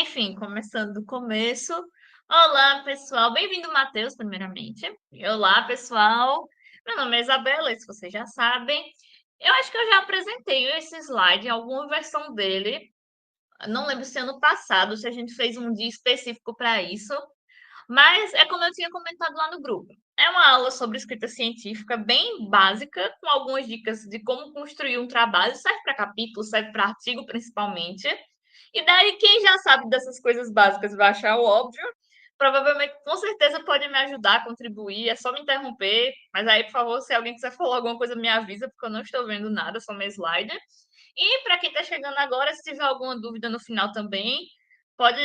Enfim, começando do começo. Olá, pessoal. Bem-vindo, Matheus, primeiramente. Olá, pessoal. Meu nome é Isabela, e se vocês já sabem. Eu acho que eu já apresentei esse slide em alguma versão dele. Não lembro se ano passado, se a gente fez um dia específico para isso. Mas é como eu tinha comentado lá no grupo. É uma aula sobre escrita científica bem básica, com algumas dicas de como construir um trabalho. Serve para capítulo, serve para artigo, principalmente. E daí, quem já sabe dessas coisas básicas vai achar o óbvio. Provavelmente, com certeza, pode me ajudar a contribuir. É só me interromper. Mas aí, por favor, se alguém quiser falar alguma coisa, me avisa, porque eu não estou vendo nada, só meu slide. E para quem está chegando agora, se tiver alguma dúvida no final também, pode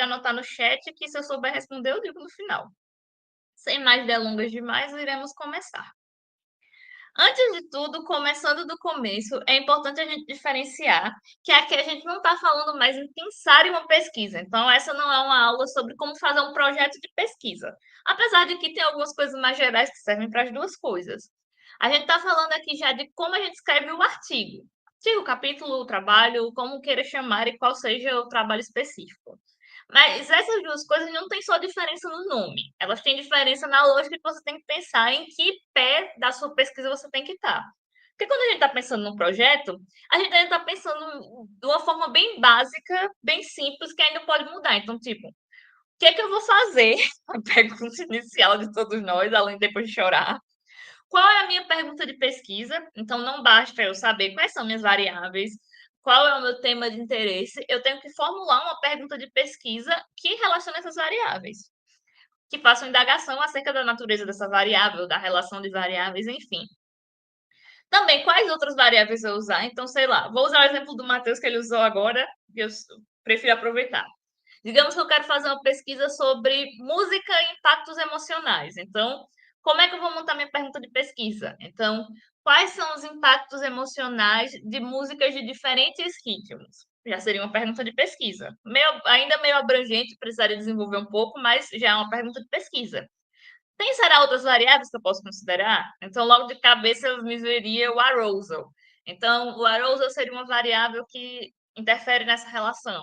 anotar no chat que se eu souber responder, eu digo no final. Sem mais delongas demais, iremos começar. Antes de tudo, começando do começo, é importante a gente diferenciar que aqui a gente não está falando mais em pensar em uma pesquisa. Então, essa não é uma aula sobre como fazer um projeto de pesquisa. Apesar de que tem algumas coisas mais gerais que servem para as duas coisas. A gente está falando aqui já de como a gente escreve o artigo. Artigo, capítulo, o trabalho, como queira chamar e qual seja o trabalho específico. Mas essas duas coisas não têm só diferença no nome, elas têm diferença na lógica que você tem que pensar em que pé da sua pesquisa você tem que estar. Porque quando a gente está pensando num projeto, a gente ainda está pensando de uma forma bem básica, bem simples, que ainda pode mudar. Então, tipo, o que é que eu vou fazer? A pergunta inicial de todos nós, além de depois de chorar. Qual é a minha pergunta de pesquisa? Então, não basta eu saber quais são minhas variáveis, qual é o meu tema de interesse, eu tenho que formular uma pergunta de pesquisa que relacione essas variáveis, que faça uma indagação acerca da natureza dessa variável, da relação de variáveis, enfim. Também, quais outras variáveis eu usar? Então, sei lá, vou usar o exemplo do Matheus que ele usou agora, que eu prefiro aproveitar. Digamos que eu quero fazer uma pesquisa sobre música e impactos emocionais. Então, como é que eu vou montar minha pergunta de pesquisa? Então, quais são os impactos emocionais de músicas de diferentes ritmos? Já seria uma pergunta de pesquisa. Ainda meio abrangente, precisaria desenvolver um pouco, mas já é uma pergunta de pesquisa. Tem, será, outras variáveis que eu posso considerar? Então, logo de cabeça, eu me veria o arousal. Então, o arousal seria uma variável que interfere nessa relação.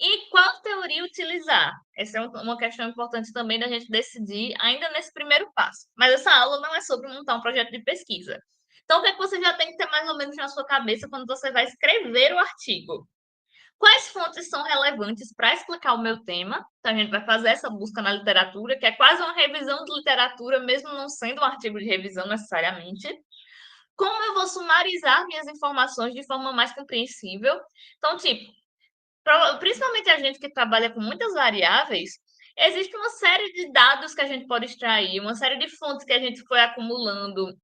E qual teoria utilizar? Essa é uma questão importante também da gente decidir ainda nesse primeiro passo. Mas essa aula não é sobre montar um projeto de pesquisa. Então, o que é que você já tem que ter mais ou menos na sua cabeça quando você vai escrever o artigo? Quais fontes são relevantes para explicar o meu tema? Então, a gente vai fazer essa busca na literatura, que é quase uma revisão de literatura, mesmo não sendo um artigo de revisão necessariamente. Como eu vou sumarizar minhas informações de forma mais compreensível? Então, tipo, principalmente a gente que trabalha com muitas variáveis, existe uma série de dados que a gente pode extrair, uma série de fontes que a gente foi acumulando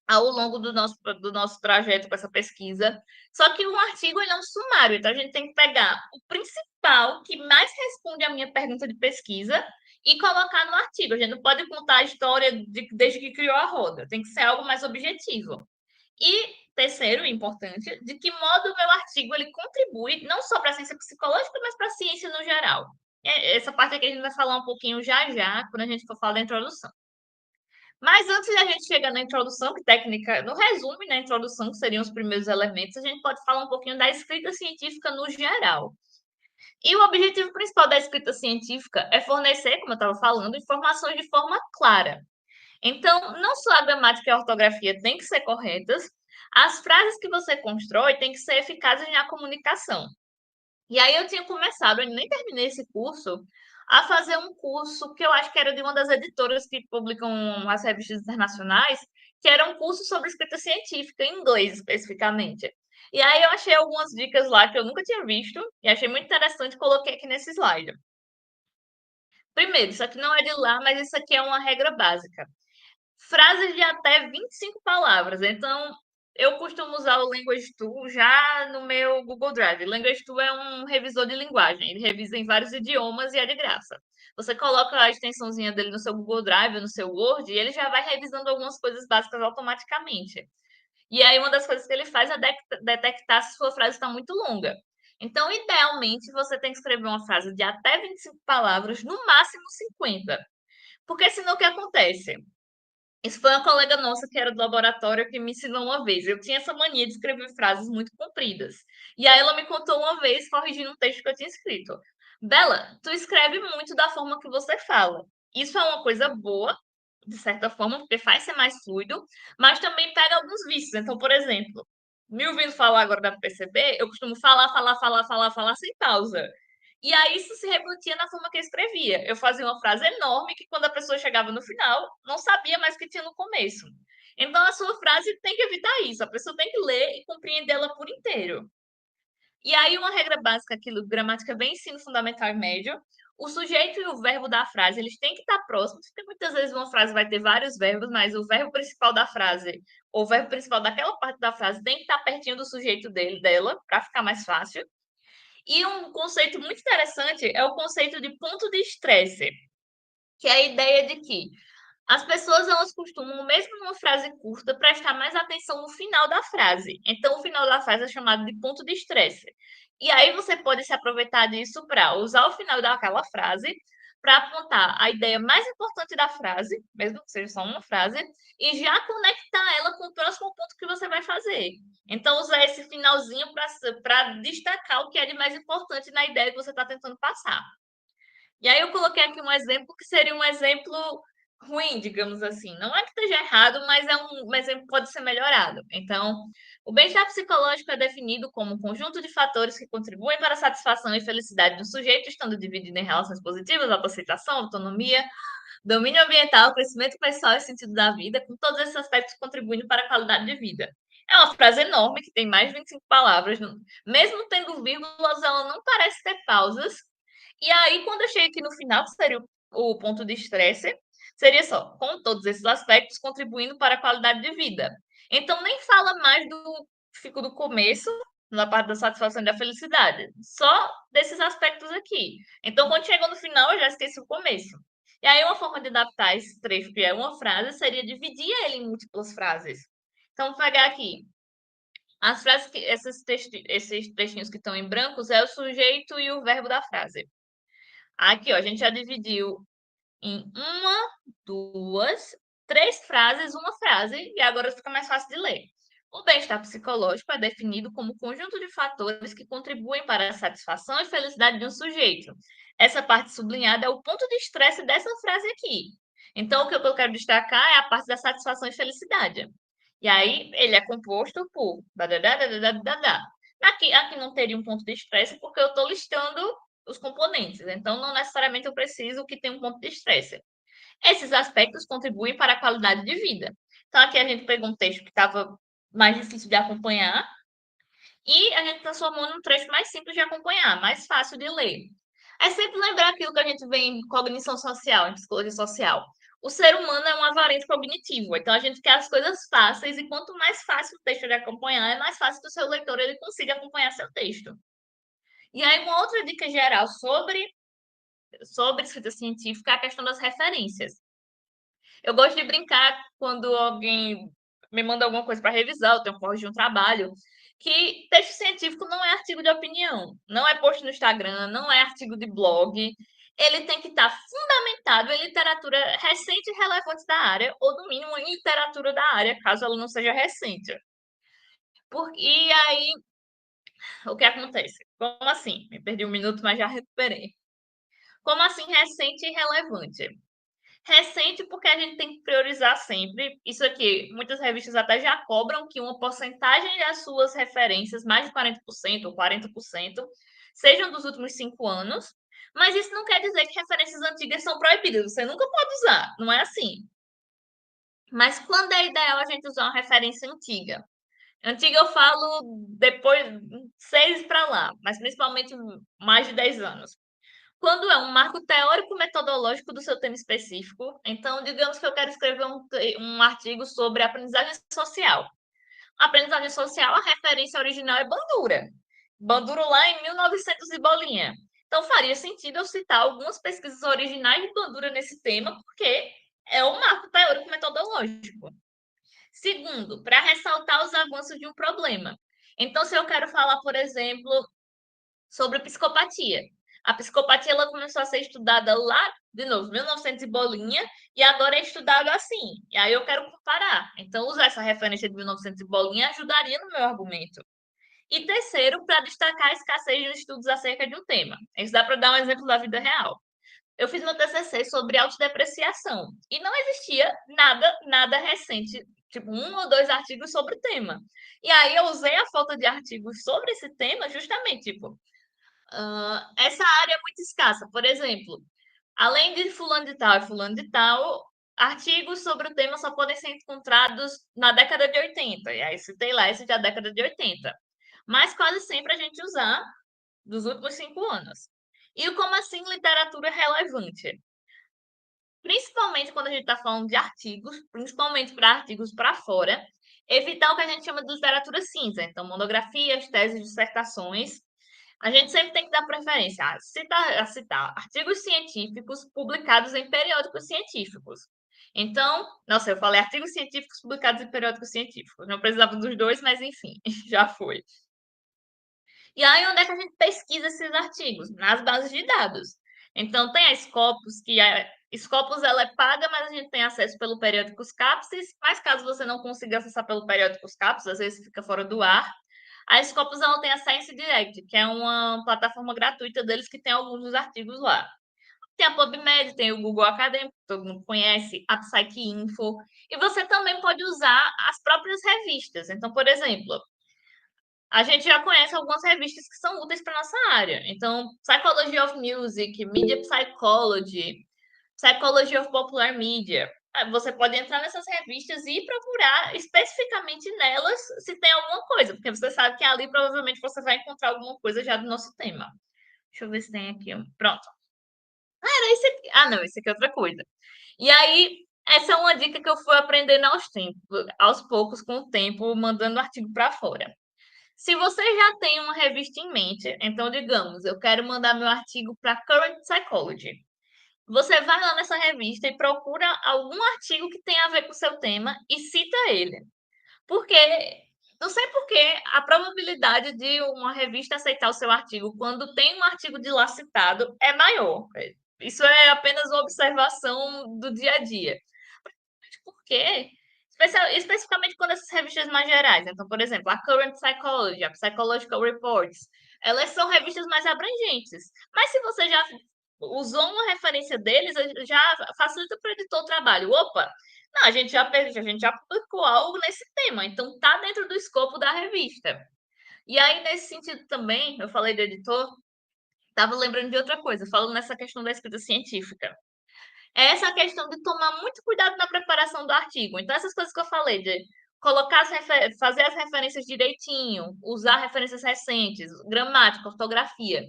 ao longo do nosso trajeto com essa pesquisa. Só que o artigo ele é um sumário, então a gente tem que pegar o principal que mais responde à minha pergunta de pesquisa e colocar no artigo. A gente não pode contar a história desde que criou a roda, tem que ser algo mais objetivo. E terceiro, importante, de que modo o meu artigo ele contribui não só para a ciência psicológica, mas para a ciência no geral. Essa parte aqui a gente vai falar um pouquinho já já, quando a gente for falar da introdução. Mas antes de a gente chegar na introdução, que técnica, no resumo, na introdução, que seriam os primeiros elementos, a gente pode falar um pouquinho da escrita científica no geral. E o objetivo principal da escrita científica é fornecer, como eu estava falando, informações de forma clara. Então, não só a gramática e a ortografia têm que ser corretas, as frases que você constrói têm que ser eficazes na comunicação. E aí eu tinha começado, eu nem terminei esse curso, a fazer um curso que eu acho que era de uma das editoras que publicam as revistas internacionais, que era um curso sobre escrita científica, em inglês especificamente. E aí eu achei algumas dicas lá que eu nunca tinha visto e achei muito interessante, coloquei aqui nesse slide. Primeiro, isso aqui não é de lá, mas isso aqui é uma regra básica. Frases de até 25 palavras. Então, eu costumo usar o Language Tool já no meu Google Drive. Language Tool é um revisor de linguagem. Ele revisa em vários idiomas e é de graça. Você coloca a extensãozinha dele no seu Google Drive, no seu Word, e ele já vai revisando algumas coisas básicas automaticamente. E aí, uma das coisas que ele faz é detectar se sua frase está muito longa. Então, idealmente, você tem que escrever uma frase de até 25 palavras, no máximo 50. Porque senão o que acontece? Isso foi uma colega nossa que era do laboratório que me ensinou uma vez. Eu tinha essa mania de escrever frases muito compridas. E aí ela me contou uma vez, corrigindo um texto que eu tinha escrito. Bela, tu escreve muito da forma que você fala. Isso é uma coisa boa, de certa forma, porque faz ser mais fluido, mas também pega alguns vícios. Então, por exemplo, me ouvindo falar agora dá pra perceber, eu costumo falar sem pausa. E aí isso se refletia na forma que eu escrevia. Eu fazia uma frase enorme que quando a pessoa chegava no final, não sabia mais o que tinha no começo. Então a sua frase tem que evitar isso. A pessoa tem que ler e compreendê-la por inteiro. E aí uma regra básica aqui do gramática bem ensino fundamental e médio, o sujeito e o verbo da frase, eles têm que estar próximos, porque muitas vezes uma frase vai ter vários verbos, mas o verbo principal da frase, ou o verbo principal daquela parte da frase tem que estar pertinho do sujeito dela, para ficar mais fácil. E um conceito muito interessante é o conceito de ponto de estresse, que é a ideia de que as pessoas elas costumam, mesmo numa frase curta, prestar mais atenção no final da frase. Então, o final da frase é chamado de ponto de estresse. E aí você pode se aproveitar disso para usar o final daquela frase para apontar a ideia mais importante da frase, mesmo que seja só uma frase, e já conectar ela com o próximo ponto que você vai fazer. Então, usar esse finalzinho para destacar o que é de mais importante na ideia que você está tentando passar. E aí eu coloquei aqui um exemplo que seria um exemplo ruim, digamos assim. Não é que esteja errado, mas é um exemplo que pode ser melhorado. Então, o bem-estar psicológico é definido como um conjunto de fatores que contribuem para a satisfação e felicidade do sujeito, estando dividido em relações positivas, autoaceitação, autonomia, domínio ambiental, crescimento pessoal e sentido da vida, com todos esses aspectos contribuindo para a qualidade de vida. É uma frase enorme, que tem mais de 25 palavras. Mesmo tendo vírgulas, ela não parece ter pausas, e aí, quando eu chego aqui no final, que seria o ponto de estresse, seria só, com todos esses aspectos contribuindo para a qualidade de vida. Então, nem fala mais do fico do começo, na parte da satisfação e da felicidade, só desses aspectos aqui. Então, quando chegou no final, eu já esqueci o começo. E aí, uma forma de adaptar esse trecho, que é uma frase, seria dividir ele em múltiplas frases. Então, vou pegar aqui. As frases que, esses trechinhos que estão em brancos é o sujeito e o verbo da frase. Aqui, ó, a gente já dividiu em uma, duas, três frases, uma frase, e agora fica mais fácil de ler. O bem-estar psicológico é definido como um conjunto de fatores que contribuem para a satisfação e felicidade de um sujeito. Essa parte sublinhada é o ponto de estresse dessa frase aqui. Então, o que eu quero destacar é a parte da satisfação e felicidade. E aí, ele é composto por dadadadadadadá. Aqui não teria um ponto de estresse porque eu estou listando os componentes. Então, não necessariamente eu preciso que tenha um ponto de estresse. Esses aspectos contribuem para a qualidade de vida. Então, aqui a gente pegou um texto que estava mais difícil de acompanhar e a gente transformou num trecho mais simples de acompanhar, mais fácil de ler. É sempre lembrar aquilo que a gente vê em cognição social, em psicologia social. O ser humano é um avarento cognitivo, então a gente quer as coisas fáceis e quanto mais fácil o texto de acompanhar, é mais fácil que o seu leitor ele consiga acompanhar seu texto. E aí, uma outra dica geral sobre escrita científica é a questão das referências. Eu gosto de brincar quando alguém me manda alguma coisa para revisar, eu tenho que corrigir um trabalho, que texto científico não é artigo de opinião, não é post no Instagram, não é artigo de blog. Ele tem que estar fundamentado em literatura recente e relevante da área, ou no mínimo em literatura da área, caso ela não seja recente. E aí, o que acontece? Como assim? Me perdi um minuto, mas já recuperei. Como assim recente e relevante? Recente, porque a gente tem que priorizar sempre. Isso aqui, muitas revistas até já cobram que uma porcentagem das suas referências, mais de 40% ou 40%, sejam dos últimos 5 anos. Mas isso não quer dizer que referências antigas são proibidas. Você nunca pode usar. Não é assim. Mas quando é ideal a gente usar uma referência antiga? Antiga eu falo depois, 6 para lá, mas principalmente mais de 10 anos. Quando é um marco teórico-metodológico do seu tema específico, então, digamos que eu quero escrever um artigo sobre aprendizagem social. Aprendizagem social, a referência original é Bandura. Bandura lá em 1900 e bolinha. Então, faria sentido eu citar algumas pesquisas originais de Bandura nesse tema, porque é o marco teórico-metodológico. Segundo, para ressaltar os avanços de um problema. Então, se eu quero falar, por exemplo, sobre psicopatia. A psicopatia ela começou a ser estudada lá de novo, 1900 e bolinha, e agora é estudado assim. E aí eu quero comparar. Então, usar essa referência de 1900 e bolinha ajudaria no meu argumento. E terceiro, para destacar a escassez de estudos acerca de um tema. Isso dá para dar um exemplo da vida real. Eu fiz meu TCC sobre autodepreciação e não existia nada recente, tipo um ou dois artigos sobre o tema. E aí eu usei a falta de artigos sobre esse tema justamente, tipo, essa área é muito escassa. Por exemplo, além de fulano de tal e fulano de tal, artigos sobre o tema só podem ser encontrados na década de 80. E aí citei lá esse da década de 80. Mas quase sempre a gente usar dos últimos 5 anos. E como assim literatura relevante? Principalmente quando a gente está falando de artigos, principalmente para artigos para fora, evitar o que a gente chama de literatura cinza. Então, monografias, teses, dissertações. A gente sempre tem que dar preferência a citar artigos científicos publicados em periódicos científicos. Então, nossa, eu falei artigos científicos publicados em periódicos científicos. Não precisava dos dois, mas enfim, já foi. E aí, onde é que a gente pesquisa esses artigos? Nas bases de dados. Então, tem a Scopus, Scopus ela é paga, mas a gente tem acesso pelo Periódicos Capsis, mas caso você não consiga acessar pelo Periódicos Capsis, às vezes fica fora do ar. A Scopus ela tem a Science Direct, que é uma plataforma gratuita deles que tem alguns dos artigos lá. Tem a PubMed, tem o Google Acadêmico, que todo mundo conhece, a PsycInfo, e você também pode usar as próprias revistas. Então, por exemplo, a gente já conhece algumas revistas que são úteis para nossa área. Então, Psychology of Music, Media Psychology, Psychology of Popular Media. Você pode entrar nessas revistas e procurar especificamente nelas se tem alguma coisa, porque você sabe que ali provavelmente você vai encontrar alguma coisa já do nosso tema. Deixa eu ver se tem aqui. Pronto. Era esse aqui. Ah, não, esse aqui é outra coisa. E aí, essa é uma dica que eu fui aprendendo aos poucos, com o tempo, mandando artigo para fora. Se você já tem uma revista em mente, então, digamos, eu quero mandar meu artigo para Current Psychology. Você vai lá nessa revista e procura algum artigo que tenha a ver com o seu tema e cita ele. Porque, não sei por que, a probabilidade de uma revista aceitar o seu artigo quando tem um artigo de lá citado é maior. Isso é apenas uma observação do dia a dia. Por quê? Especificamente quando essas revistas mais gerais. Então, por exemplo, a Current Psychology, a Psychological Reports, elas são revistas mais abrangentes. Mas se você já usou uma referência deles, já facilita para o editor o trabalho. Opa, não, a gente já publicou algo nesse tema, então está dentro do escopo da revista. E aí, nesse sentido também, eu falei do editor, estava lembrando de outra coisa, falando nessa questão da escrita científica. É essa questão de tomar muito cuidado na preparação do artigo. Então, essas coisas que eu falei, de colocar fazer as referências direitinho, usar referências recentes, gramática, ortografia,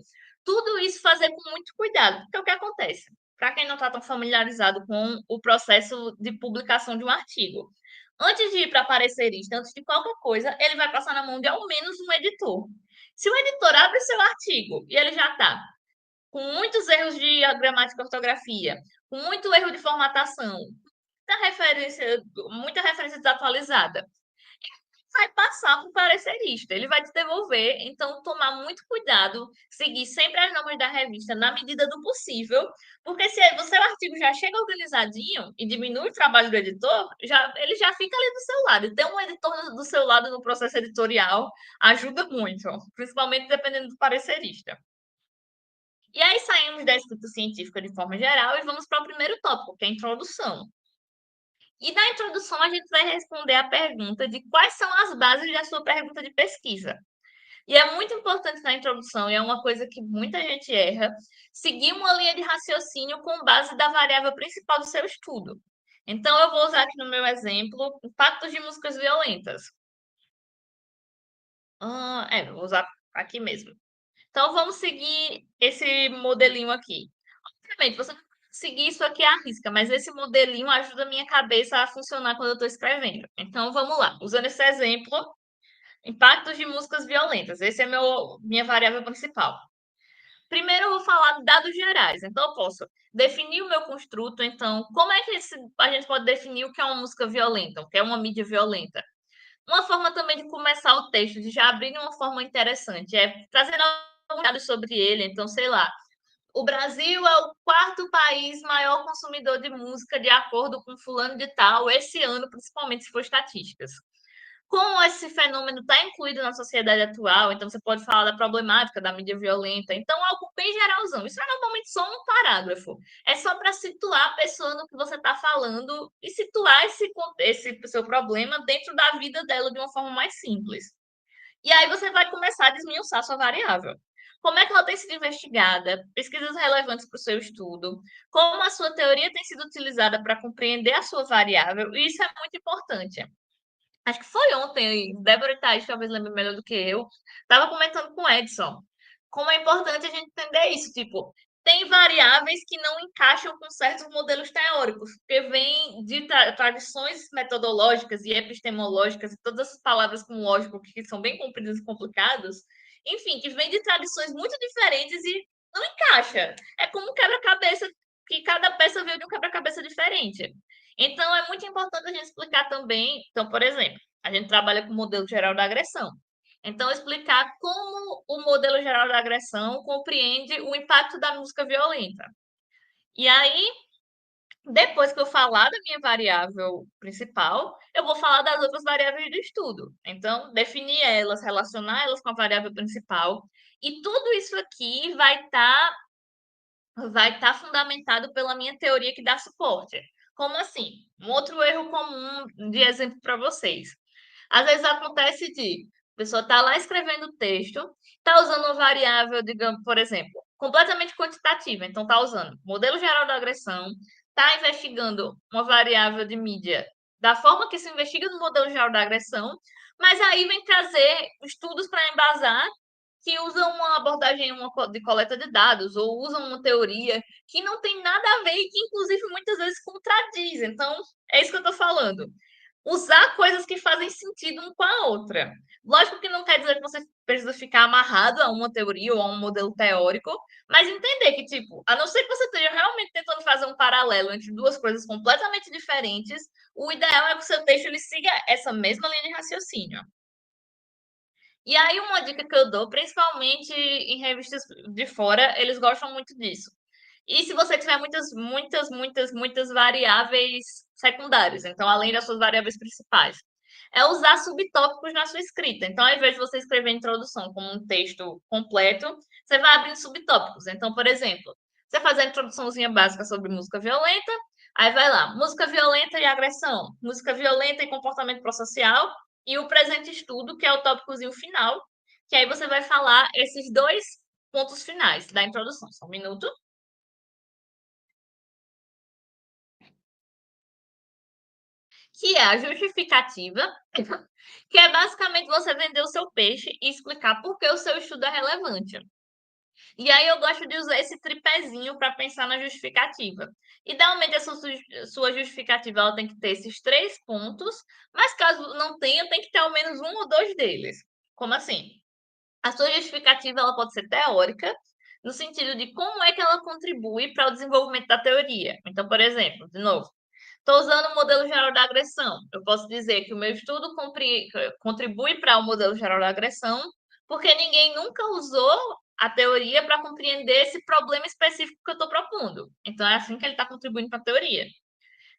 tudo isso fazer com muito cuidado, porque o que acontece? Para quem não está tão familiarizado com o processo de publicação de um artigo, antes de ir para parecerista, antes de qualquer coisa, ele vai passar na mão de ao menos um editor. Se o editor abre seu artigo e ele já está com muitos erros de gramática e ortografia, com muito erro de formatação, muita referência desatualizada, vai passar para o parecerista, ele vai te devolver, então tomar muito cuidado, seguir sempre as normas da revista na medida do possível, porque se o seu artigo já chega organizadinho e diminui o trabalho do editor, ele já fica ali do seu lado. E ter um editor do seu lado no processo editorial ajuda muito, principalmente dependendo do parecerista. E aí saímos da escrita científica de forma geral e vamos para o primeiro tópico, que é a introdução. E na introdução a gente vai responder a pergunta de quais são as bases da sua pergunta de pesquisa. E é muito importante na introdução, e é uma coisa que muita gente erra, seguir uma linha de raciocínio com base da variável principal do seu estudo. Então, eu vou usar aqui no meu exemplo impactos de músicas violentas. Vou usar aqui mesmo. Então, vamos seguir esse modelinho aqui. Obviamente, você não pode seguir isso aqui à risca, mas esse modelinho ajuda a minha cabeça a funcionar quando eu estou escrevendo. Então, vamos lá. Usando esse exemplo, impactos de músicas violentas. Esse é minha variável principal. Primeiro, eu vou falar de dados gerais. Então, eu posso definir o meu construto. Então, como é que a gente pode definir o que é uma música violenta, o que é uma mídia violenta? Uma forma também de começar o texto, de já abrir de uma forma interessante, é trazendo alguns dados sobre ele. Então, sei lá, o Brasil é o quarto país maior consumidor de música, de acordo com fulano de tal, esse ano, principalmente se for estatísticas. Como esse fenômeno está incluído na sociedade atual, então você pode falar da problemática da mídia violenta. Então, é algo bem geralzão. Isso é normalmente só um parágrafo. É só para situar a pessoa no que você está falando e situar esse seu problema dentro da vida dela de uma forma mais simples. E aí você vai começar a desmiuçar a sua variável. Como é que ela tem sido investigada? Pesquisas relevantes para o seu estudo? Como a sua teoria tem sido utilizada para compreender a sua variável? E isso é muito importante. Acho que foi ontem, Débora e Thaís talvez lembre melhor do que eu, estava comentando com o Edson, como é importante a gente entender isso, tipo, tem variáveis que não encaixam com certos modelos teóricos, porque vêm de tradições metodológicas e epistemológicas, e todas essas palavras com lógico que são bem compridas e complicadas, enfim, que vêm de tradições muito diferentes e não encaixa. É como um quebra-cabeça, que cada peça veio de um quebra-cabeça diferente. Então, é muito importante a gente explicar também. Então, por exemplo, a gente trabalha com o modelo geral da agressão. Então, explicar como o modelo geral da agressão compreende o impacto da música violenta. E aí, depois que eu falar da minha variável principal, eu vou falar das outras variáveis do estudo. Então, definir elas, relacionar elas com a variável principal. E tudo isso aqui vai estar fundamentado pela minha teoria que dá suporte. Como assim? Um outro erro comum de exemplo para vocês. Às vezes acontece de a pessoa está lá escrevendo o texto, está usando uma variável, digamos, por exemplo, completamente quantitativa. Então, está usando modelo geral da agressão, está investigando uma variável de mídia da forma que se investiga no modelo geral da agressão, mas aí vem trazer estudos para embasar que usam uma abordagem de coleta de dados ou usam uma teoria que não tem nada a ver e que, inclusive, muitas vezes contradiz. Então, é isso que eu estou falando. Usar coisas que fazem sentido uma com a outra. Lógico que não quer dizer que você precisa ficar amarrado a uma teoria ou a um modelo teórico, mas entender que, tipo, a não ser que você esteja realmente tentando fazer um paralelo entre duas coisas completamente diferentes, o ideal é que o seu texto ele siga essa mesma linha de raciocínio. E aí, uma dica que eu dou, principalmente em revistas de fora, eles gostam muito disso. E se você tiver muitas variáveis secundárias, então, além das suas variáveis principais, é usar subtópicos na sua escrita. Então, ao invés de você escrever a introdução como um texto completo, você vai abrindo subtópicos. Então, por exemplo, você faz a introduçãozinha básica sobre música violenta, aí vai lá, música violenta e agressão, música violenta e comportamento prossocial, e o presente estudo, que é o tópicozinho final, que aí você vai falar esses dois pontos finais da introdução. Só um minuto. Que é a justificativa, que é basicamente você vender o seu peixe e explicar por que o seu estudo é relevante. E aí eu gosto de usar esse tripézinho para pensar na justificativa. Idealmente, sua justificativa ela tem que ter esses três pontos, mas caso não tenha, tem que ter ao menos um ou dois deles. Como assim? A sua justificativa ela pode ser teórica, no sentido de como é que ela contribui para o desenvolvimento da teoria. Então, por exemplo, de novo, estou usando o modelo geral da agressão. Eu posso dizer que o meu estudo contribui para o modelo geral da agressão, porque ninguém nunca usou a teoria para compreender esse problema específico que eu estou propondo. Então, é assim que ele está contribuindo para a teoria.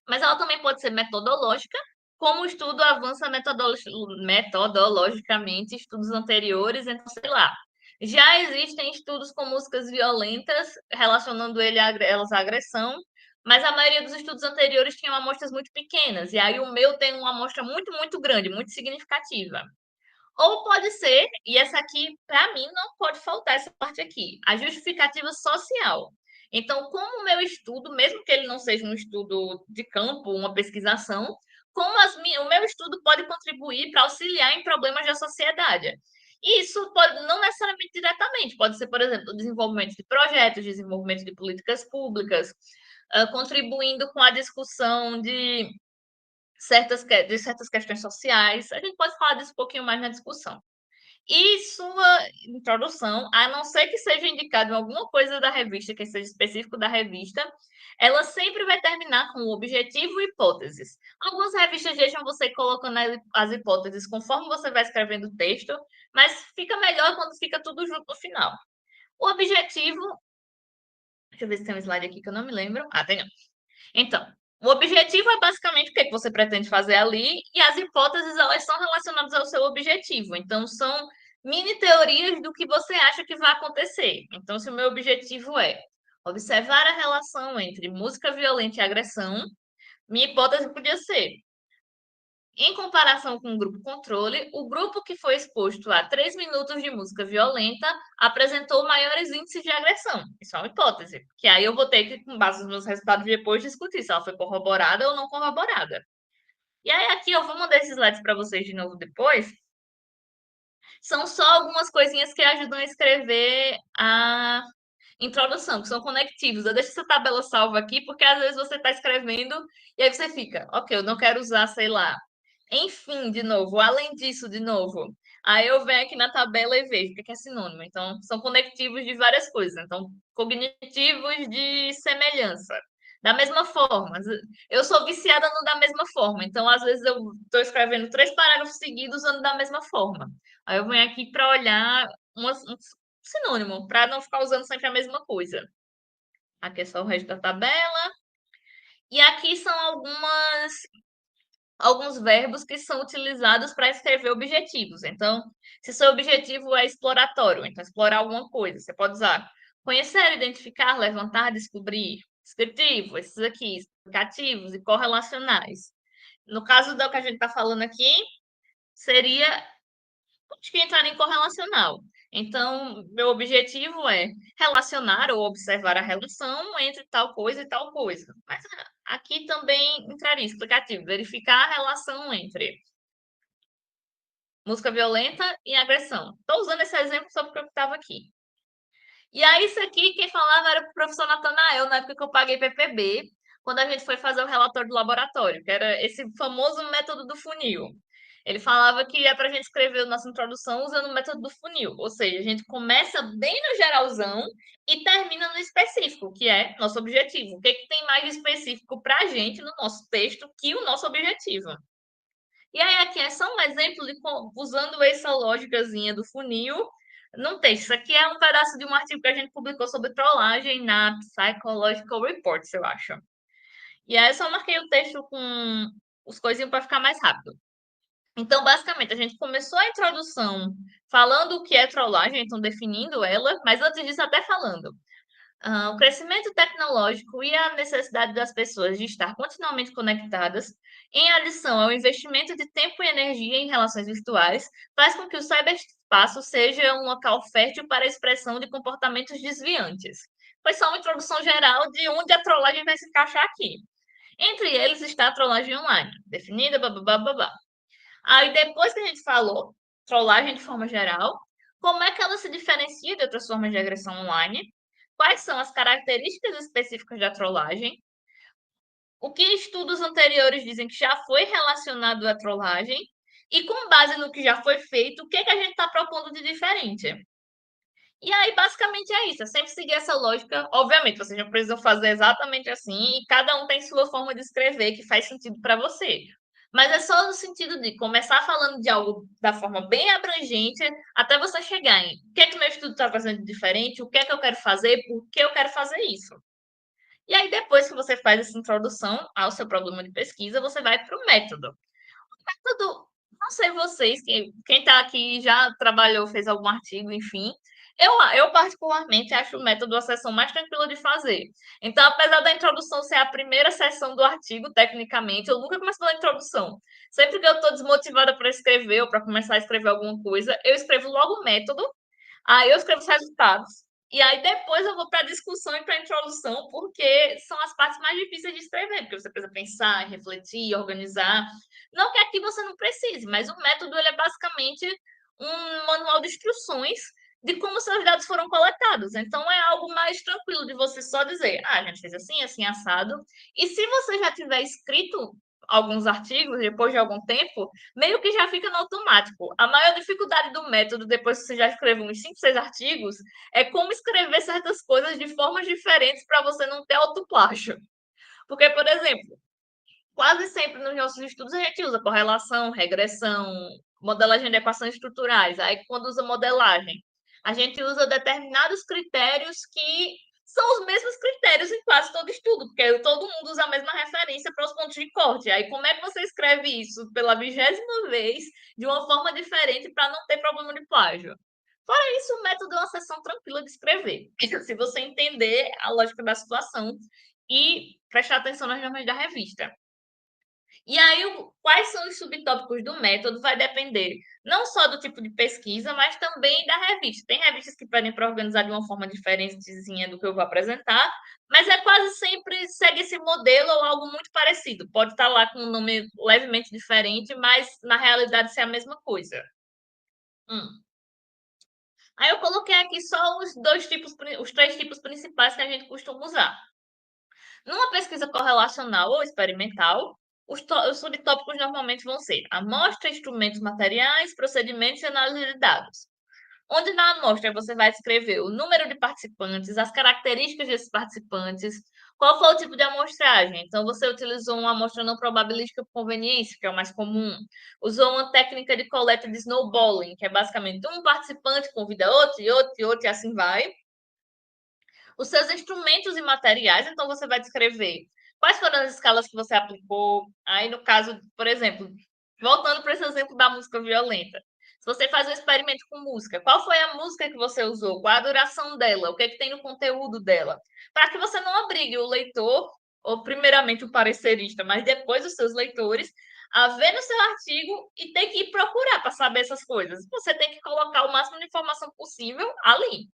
Mas ela também pode ser metodológica, como o estudo avança metodologicamente estudos anteriores, então, sei lá. Já existem estudos com músicas violentas relacionando elas à agressão, mas a maioria dos estudos anteriores tinham amostras muito pequenas, e aí o meu tem uma amostra muito grande, muito significativa. Ou pode ser, e essa aqui, para mim, não pode faltar essa parte aqui, a justificativa social. Então, como o meu estudo, mesmo que ele não seja um estudo de campo, uma pesquisação, como o meu estudo pode contribuir para auxiliar em problemas da sociedade. E isso pode, não necessariamente diretamente, pode ser, por exemplo, o desenvolvimento de projetos, desenvolvimento de políticas públicas, contribuindo com a discussão de certas questões sociais. A gente pode falar disso um pouquinho mais na discussão. E sua introdução, a não ser que seja indicado em alguma coisa da revista, que seja específico da revista, ela sempre vai terminar com objetivo e hipóteses. Algumas revistas deixam você colocando as hipóteses conforme você vai escrevendo o texto, mas fica melhor quando fica tudo junto no final. O objetivo Deixa eu ver se tem um slide aqui que eu não me lembro. Ah, tem não. Então, o objetivo é basicamente o que você pretende fazer ali, e as hipóteses elas são relacionadas ao seu objetivo. Então, são mini teorias do que você acha que vai acontecer. Então, se o meu objetivo é observar a relação entre música violenta e agressão, minha hipótese podia ser: em comparação com o grupo controle, o grupo que foi exposto a 3 minutos de música violenta apresentou maiores índices de agressão. Isso é uma hipótese, que aí eu vou ter que, com base nos meus resultados, depois discutir se ela foi corroborada ou não corroborada. E aí aqui eu vou mandar esses slides para vocês de novo depois. São só algumas coisinhas que ajudam a escrever a introdução, que são conectivos. Eu deixo essa tabela salva aqui, porque às vezes você está escrevendo e aí você fica, ok, eu não quero usar, sei lá, enfim, de novo, além disso, de novo. Aí eu venho aqui na tabela e vejo o que é sinônimo. Então, são conectivos de várias coisas. Então, cognitivos de semelhança. Da mesma forma, eu sou viciada no da mesma forma. Então, às vezes, eu estou escrevendo 3 parágrafos seguidos usando da mesma forma. Aí eu venho aqui para olhar um sinônimo, para não ficar usando sempre a mesma coisa. Aqui é só o resto da tabela. E aqui são alguns verbos que são utilizados para escrever objetivos. Então, se seu objetivo é exploratório, então explorar alguma coisa, você pode usar conhecer, identificar, levantar, descobrir. Descritivo, esses aqui, explicativos e correlacionais. No caso do que a gente está falando aqui, seria acho que entrar em correlacional. Então, meu objetivo é relacionar ou observar a relação entre tal coisa e tal coisa. Mas aqui também entraria explicativo, verificar a relação entre música violenta e agressão. Estou usando esse exemplo só porque eu estava aqui. E aí, isso aqui, quem falava era o professor Natanael, na época que eu paguei PPB, quando a gente foi fazer o relatório do laboratório, que era esse famoso método do funil. Ele falava que é para a gente escrever a nossa introdução usando o método do funil, ou seja, a gente começa bem no geralzão e termina no específico, que é nosso objetivo. O que, que tem mais de específico para a gente no nosso texto que o nosso objetivo? E aí, aqui é só um exemplo de usando essa lógicazinha do funil num texto. Isso aqui é um pedaço de um artigo que a gente publicou sobre trollagem na Psychological Reports, eu acho. E aí, eu só marquei o texto com os coisinhos para ficar mais rápido. Então, basicamente, a gente começou a introdução falando o que é trollagem, então definindo ela, mas antes disso, até falando. O crescimento tecnológico e a necessidade das pessoas de estar continuamente conectadas, em adição ao investimento de tempo e energia em relações virtuais, faz com que o cyberespaço seja um local fértil para a expressão de comportamentos desviantes. Foi só uma introdução geral de onde a trollagem vai se encaixar aqui. Entre eles está a trollagem online, definida, babá. Aí depois que a gente falou trollagem de forma geral, como é que ela se diferencia de outras formas de agressão online? Quais são as características específicas da trollagem? O que estudos anteriores dizem que já foi relacionado à trollagem? E com base no que já foi feito, o que, que a gente está propondo de diferente? E aí, basicamente, é isso. É sempre seguir essa lógica. Obviamente, vocês não precisam fazer exatamente assim, e cada um tem sua forma de escrever que faz sentido para você. Mas é só no sentido de começar falando de algo da forma bem abrangente, até você chegar em o que é que meu estudo está fazendo de diferente, o que é que eu quero fazer, por que eu quero fazer isso. E aí, depois que você faz essa introdução ao seu problema de pesquisa, você vai para o método. O método, não sei vocês, quem está aqui já trabalhou, fez algum artigo, enfim. Eu particularmente acho o método a sessão mais tranquila de fazer. Então, apesar da introdução ser a primeira sessão do artigo, tecnicamente, eu nunca começo pela introdução. Sempre que eu estou desmotivada para escrever ou para começar a escrever alguma coisa, eu escrevo logo o método. Aí eu escrevo os resultados. E aí depois eu vou para a discussão e para a introdução, porque são as partes mais difíceis de escrever, porque você precisa pensar, refletir, organizar. Não que aqui você não precise, mas o método ele é basicamente um manual de instruções de como seus dados foram coletados. Então é algo mais tranquilo de você só dizer, ah, a gente fez assim, assim, assado. E se você já tiver escrito alguns artigos depois de algum tempo, meio que já fica no automático. A maior dificuldade do método, depois que você já escreveu uns 5, 6 artigos, é como escrever certas coisas de formas diferentes para você não ter autoplágio. Porque, por exemplo, quase sempre nos nossos estudos a gente usa correlação, regressão, modelagem de equações estruturais. Aí, quando usa modelagem, a gente usa determinados critérios que são os mesmos absurdo, porque todo mundo usa a mesma referência para os pontos de corte. Aí, como é que você escreve isso pela 20ª vez, de uma forma diferente, para não ter problema de plágio? Fora isso, o método é uma sessão tranquila de escrever. Se você entender a lógica da situação e prestar atenção nas normas da revista. E aí, quais são os subtópicos do método vai depender não só do tipo de pesquisa, mas também da revista. Tem revistas que pedem para organizar de uma forma diferentezinha do que eu vou apresentar, mas é quase sempre segue esse modelo ou algo muito parecido. Pode estar lá com um nome levemente diferente, mas na realidade ser a mesma coisa. Aí eu coloquei aqui só os três tipos principais que a gente costuma usar. Numa pesquisa correlacional ou experimental, os subtópicos normalmente vão ser amostra, instrumentos materiais, procedimentos e análise de dados. Onde na amostra você vai escrever o número de participantes, as características desses participantes, qual foi o tipo de amostragem. Então, você utilizou uma amostra não probabilística por conveniência, que é o mais comum. Usou uma técnica de coleta de snowballing, que é basicamente um participante convida outro, e outro, e outro, e assim vai. Os seus instrumentos e materiais, então você vai descrever quais foram as escalas que você aplicou. Aí, no caso, por exemplo, voltando para esse exemplo da música violenta. Se você faz um experimento com música, qual foi a música que você usou? Qual a duração dela? O que, é que tem no conteúdo dela? Para que você não obrigue o leitor, ou primeiramente o parecerista, mas depois os seus leitores, a ver no seu artigo e ter que ir procurar para saber essas coisas. Você tem que colocar o máximo de informação possível ali.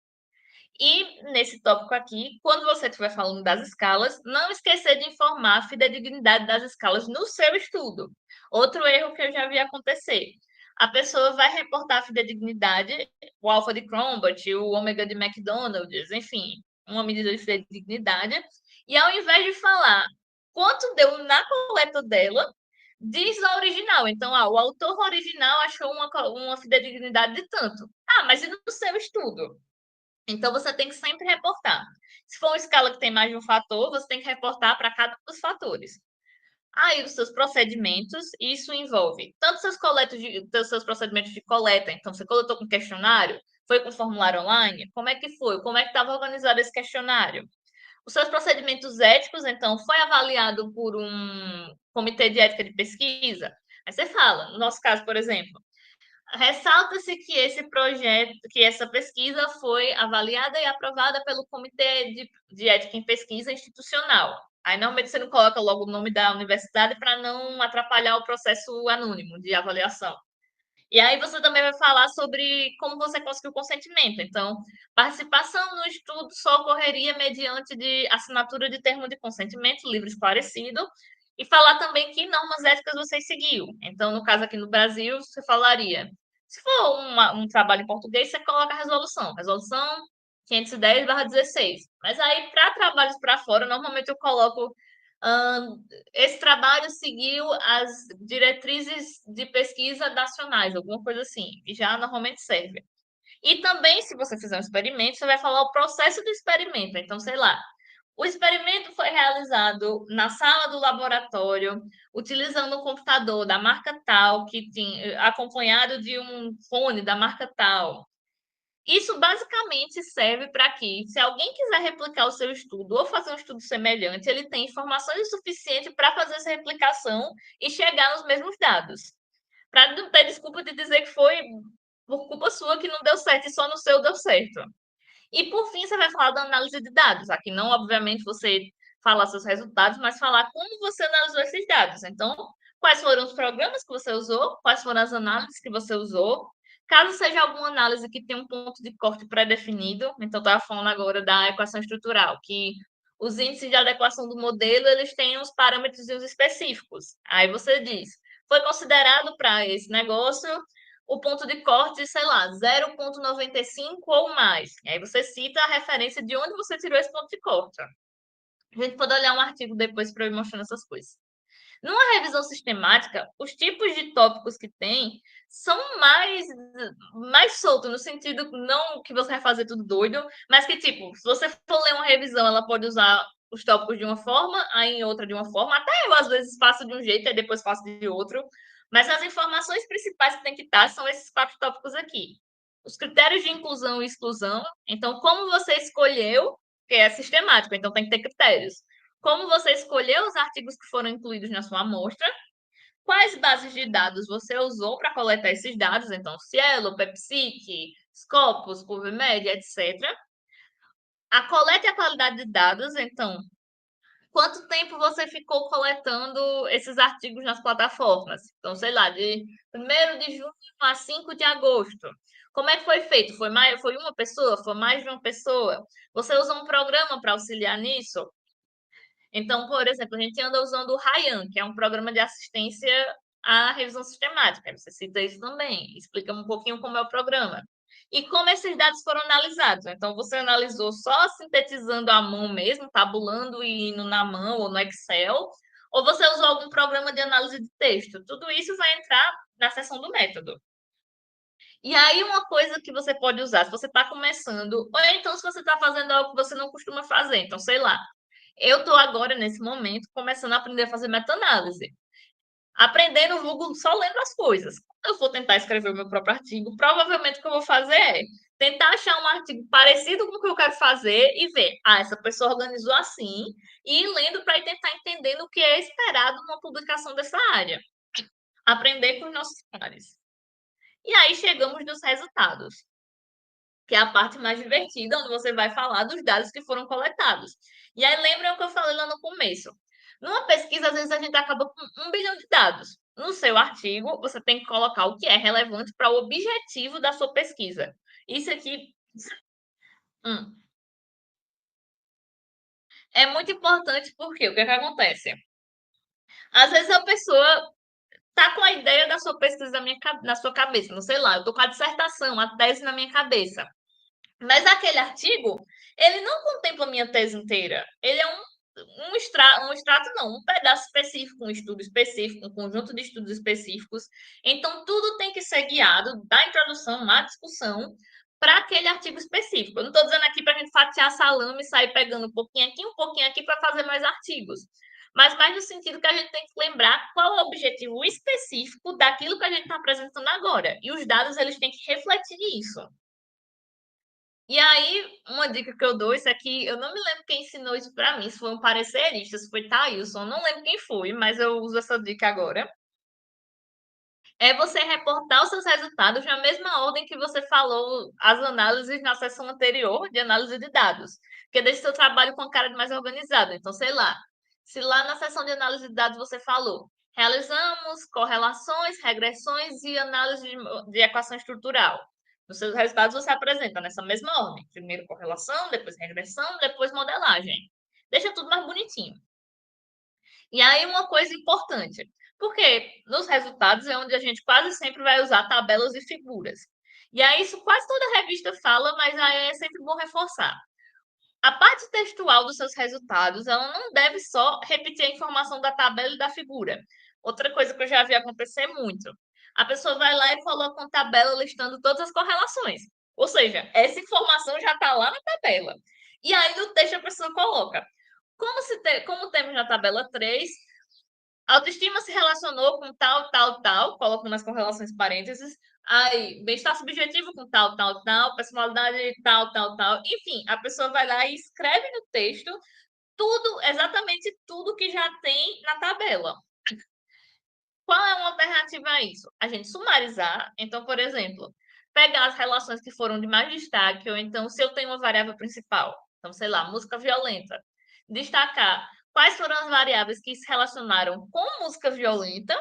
E nesse tópico aqui, quando você estiver falando das escalas, não esquecer de informar a fidedignidade das escalas no seu estudo. Outro erro que eu já vi acontecer. A pessoa vai reportar a fidedignidade, o alfa de Cronbach, o ômega de McDonald's, enfim, uma medida de fidedignidade, e ao invés de falar quanto deu na coleta dela, diz a original. Então, o autor original achou uma fidedignidade de tanto. Ah, mas e no seu estudo? Então, você tem que sempre reportar. Se for uma escala que tem mais de um fator, você tem que reportar para cada um dos fatores. Aí, os seus procedimentos, isso envolve tanto seus procedimentos de coleta. Então, você coletou com questionário? Foi com formulário online? Como é que foi? Como é que estava organizado esse questionário? Os seus procedimentos éticos, então, foi avaliado por um comitê de ética de pesquisa? Aí você fala, no nosso caso, por exemplo, ressalta-se que esse projeto, que essa pesquisa foi avaliada e aprovada pelo Comitê de Ética em Pesquisa Institucional. Aí, normalmente, você não coloca logo o nome da universidade para não atrapalhar o processo anônimo de avaliação. E aí você também vai falar sobre como você conseguiu o consentimento. Então, participação no estudo só ocorreria mediante de assinatura de termo de consentimento livre e esclarecido, e falar também que normas éticas você seguiu. Então, no caso aqui no Brasil, você falaria, se for um trabalho em português, você coloca a resolução 510/16. Mas aí, para trabalhos para fora, normalmente eu coloco esse trabalho seguiu as diretrizes de pesquisa nacionais, alguma coisa assim, e já normalmente serve. E também, se você fizer um experimento, você vai falar o processo do experimento. Então, sei lá, o experimento foi realizado na sala do laboratório, utilizando um computador da marca tal, que tinha acompanhado de um fone da marca tal. Isso basicamente serve para que, se alguém quiser replicar o seu estudo ou fazer um estudo semelhante, ele tem informações suficientes para fazer essa replicação e chegar nos mesmos dados. Para não ter desculpa de dizer que foi por culpa sua que não deu certo e só no seu deu certo. E por fim, você vai falar da análise de dados. Aqui não, obviamente, você falar seus resultados, mas falar como você analisou esses dados. Então, quais foram os programas que você usou, quais foram as análises que você usou. Caso seja alguma análise que tenha um ponto de corte pré-definido, então estava falando agora da equação estrutural, que os índices de adequação do modelo, eles têm uns parâmetros específicos. Aí você diz, foi considerado para esse negócio o ponto de corte, sei lá, 0,95 ou mais. E aí você cita a referência de onde você tirou esse ponto de corte. A gente pode olhar um artigo depois para eu ir mostrando essas coisas. Numa revisão sistemática, os tipos de tópicos que tem são mais soltos, no sentido não que você vai fazer tudo doido, mas que, tipo, se você for ler uma revisão, ela pode usar os tópicos de uma forma, aí em outra de uma forma. Até eu, às vezes, faço de um jeito e depois faço de outro. Mas as informações principais que tem que estar são esses 4 tópicos aqui. Os critérios de inclusão e exclusão. Então, como você escolheu, que é sistemático, então tem que ter critérios. como você escolheu os artigos que foram incluídos na sua amostra, quais bases de dados você usou para coletar esses dados, então Cielo, PepSic, Scopus, PubMed, etc. A coleta e a qualidade de dados, então, quanto tempo você ficou coletando esses artigos nas plataformas? Então, sei lá, de 1º de junho a 5 de agosto. Como é que foi feito? Foi uma pessoa? Foi mais de uma pessoa? Você usou um programa para auxiliar nisso? Então, por exemplo, a gente anda usando o Ryan, que é um programa de assistência à revisão sistemática. Aí você cita isso também, explica um pouquinho como é o programa. E como esses dados foram analisados. Então, você analisou só sintetizando à mão mesmo, tabulando e indo na mão ou no Excel, ou você usou algum programa de análise de texto? Tudo isso vai entrar na seção do método. E aí, uma coisa que você pode usar, se você está começando, ou então se você está fazendo algo que você não costuma fazer, então, sei lá, eu estou agora, nesse momento, começando a aprender a fazer meta-análise. Aprendendo, vulgo, só lendo as coisas. Quando eu for tentar escrever o meu próprio artigo, provavelmente o que eu vou fazer é tentar achar um artigo parecido com o que eu quero fazer e ver, essa pessoa organizou assim, e ir lendo para ir tentar entender o que é esperado numa publicação dessa área. Aprender com os nossos pares. E aí chegamos nos resultados, que é a parte mais divertida, onde você vai falar dos dados que foram coletados. E aí lembra o que eu falei lá no começo. Numa pesquisa, às vezes a gente acaba com 1 bilhão de dados. No seu artigo, você tem que colocar o que é relevante para o objetivo da sua pesquisa. Isso aqui hum, é muito importante porque o que é que acontece? Às vezes a pessoa tá com a ideia da sua pesquisa na sua cabeça, não sei lá, eu tô com a dissertação, a tese na minha cabeça. Mas aquele artigo, ele não contempla a minha tese inteira. Ele é um extrato, não, um pedaço específico, um estudo específico, um conjunto de estudos específicos. Então, tudo tem que ser guiado da introdução à discussão para aquele artigo específico. Eu não estou dizendo aqui para a gente fatiar salame e sair pegando um pouquinho aqui para fazer mais artigos. Mas mais no sentido que a gente tem que lembrar qual é o objetivo específico daquilo que a gente está apresentando agora. E os dados, eles têm que refletir isso. E aí, uma dica que eu dou, isso aqui, eu não me lembro quem ensinou isso para mim, se foi um parecerista, se foi Thailson, não lembro quem foi, mas eu uso essa dica agora. É você reportar os seus resultados na mesma ordem que você falou as análises na sessão anterior de análise de dados, porque deixa o seu trabalho com a cara de mais organizado. Então, sei lá, se lá na sessão de análise de dados você falou, realizamos correlações, regressões e análise de equação estrutural. Nos seus resultados você apresenta nessa mesma ordem. Primeiro correlação, depois regressão, depois modelagem. Deixa tudo mais bonitinho. E aí, uma coisa importante, porque nos resultados é onde a gente quase sempre vai usar tabelas e figuras. E aí, isso quase toda revista fala, mas aí é sempre bom reforçar. A parte textual dos seus resultados, ela não deve só repetir a informação da tabela e da figura. Outra coisa que eu já vi acontecer muito. A pessoa vai lá e coloca uma tabela listando todas as correlações. Ou seja, essa informação já está lá na tabela. E aí no texto a pessoa coloca. Como temos na tabela 3, autoestima se relacionou com tal, tal, tal, coloco umas correlações parênteses. Aí, bem-estar subjetivo com tal, tal, tal, personalidade tal, tal, tal. Enfim, a pessoa vai lá e escreve no texto tudo, exatamente tudo que já tem na tabela. Qual é uma alternativa a isso? A gente sumarizar. Então, por exemplo, pegar as relações que foram de mais destaque, ou então, se eu tenho uma variável principal, então, sei lá, música violenta, destacar quais foram as variáveis que se relacionaram com música violenta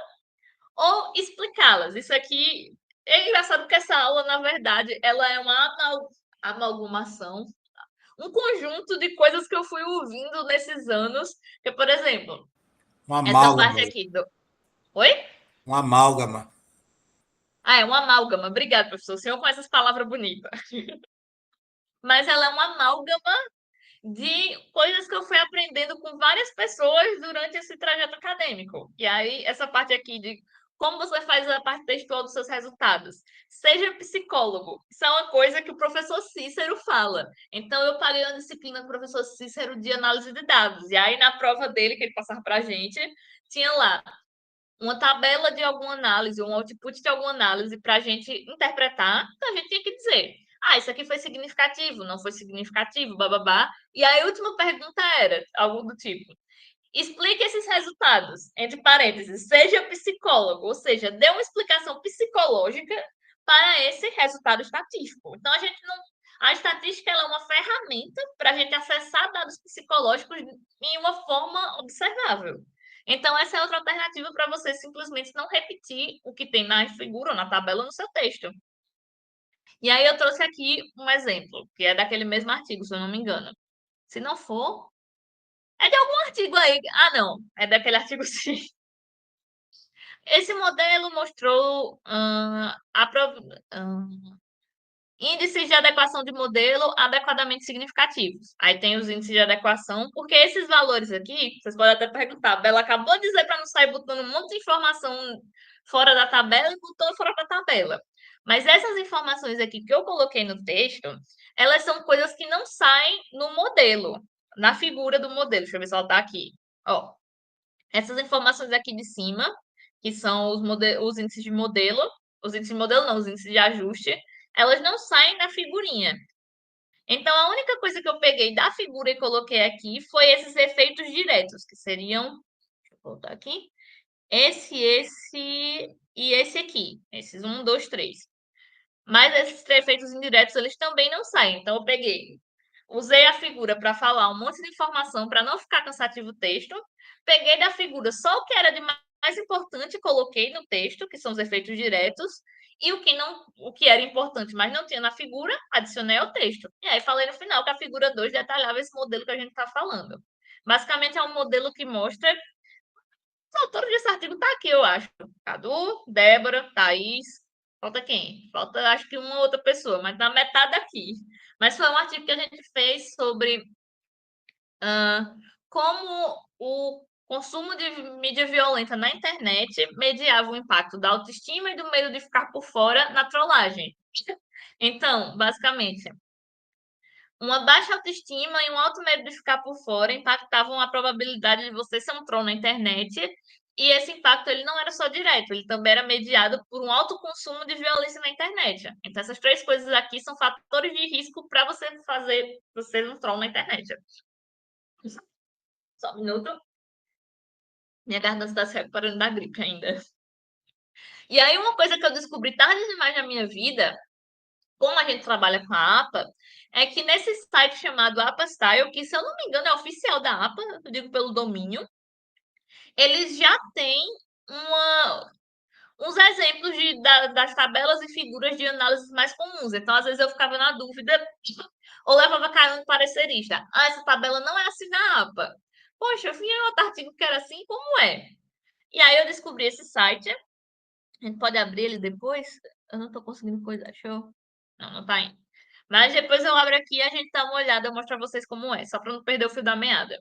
ou explicá-las. Isso aqui é engraçado porque essa aula, na verdade, ela é uma amalgamação, um conjunto de coisas que eu fui ouvindo nesses anos. Que, por exemplo, Uma essa amálgama. parte aqui do. Oi? Uma amálgama. Ah, é uma amálgama. Obrigada, professor. O senhor com essas palavras bonitas. Mas ela é uma amálgama de coisas que eu fui aprendendo com várias pessoas durante esse trajeto acadêmico. E aí, essa parte aqui de como você faz a parte textual dos seus resultados. Seja psicólogo. Isso é uma coisa que o professor Cícero fala. Então, eu paguei uma disciplina com o professor Cícero de análise de dados. E aí, na prova dele, que ele passava para a gente, tinha lá uma tabela de alguma análise, um output de alguma análise para a gente interpretar, então a gente tinha que dizer, isso aqui foi significativo, não foi significativo, bababá. E aí a última pergunta era algo do tipo, Explique esses resultados, entre parênteses, seja psicólogo, ou seja, dê uma explicação psicológica para esse resultado estatístico. Então, a gente não. A estatística ela é uma ferramenta para a gente acessar dados psicológicos em uma forma observável. Então, essa é outra alternativa para você simplesmente não repetir o que tem na figura ou na tabela no seu texto. E aí eu trouxe aqui um exemplo, que é daquele mesmo artigo, se eu não me engano. Se não for, é de algum artigo aí. Ah, não, é daquele artigo sim. Esse modelo mostrou índices de adequação de modelo adequadamente significativos. Aí tem os índices de adequação, porque esses valores aqui, vocês podem até perguntar, a Bela acabou de dizer para não sair botando um monte de informação fora da tabela e botou fora da tabela. Mas essas informações aqui que eu coloquei no texto, elas são coisas que não saem no modelo, na figura do modelo. Deixa eu ver se ela está aqui. Ó, essas informações aqui de cima, que são os índices de modelo, os índices de modelo não, os índices de ajuste, elas não saem na figurinha. Então, a única coisa que eu peguei da figura e coloquei aqui foi esses efeitos diretos, que seriam, deixa eu voltar aqui, esse e esse aqui. Esses 1, 2, 3. Mas esses efeitos indiretos, eles também não saem. Então, eu peguei, usei a figura para falar um monte de informação para não ficar cansativo o texto. Peguei da figura só o que era de mais importante, coloquei no texto, que são os efeitos diretos, e o que não, o que era importante, mas não tinha na figura, adicionei ao texto. E aí falei no final que a figura 2 detalhava esse modelo que a gente está falando. Basicamente é um modelo que mostra. Os autores desse artigo tá aqui, eu acho. Cadu, Débora, Thaís. Falta quem? Falta acho que uma outra pessoa, mas na metade aqui. Mas foi um artigo que a gente fez sobre como o consumo de mídia violenta na internet mediava o impacto da autoestima e do medo de ficar por fora na trollagem. Então, basicamente, uma baixa autoestima e um alto medo de ficar por fora impactavam a probabilidade de você ser um troll na internet. E esse impacto ele não era só direto, ele também era mediado por um alto consumo de violência na internet. Então, essas três coisas aqui são fatores de risco para você fazer você um troll na internet. Só um minuto. Minha garganta está se recuperando da gripe ainda. E aí, uma coisa que eu descobri tarde demais na minha vida, como a gente trabalha com a APA, é que nesse site chamado APA Style, que se eu não me engano é oficial da APA, eu digo pelo domínio, eles já têm uma, uns exemplos das tabelas e figuras de análises mais comuns. Então, às vezes eu ficava na dúvida ou levava cara no parecerista. Ah, essa tabela não é assim na APA. Poxa, eu vi em outro artigo que era assim, como é? E aí eu descobri esse site. A gente pode abrir ele depois? Eu não tô conseguindo coisa. Show. Não, não tá indo. Mas depois eu abro aqui e a gente dá uma olhada, eu mostro pra vocês como é, só para não perder o fio da meada.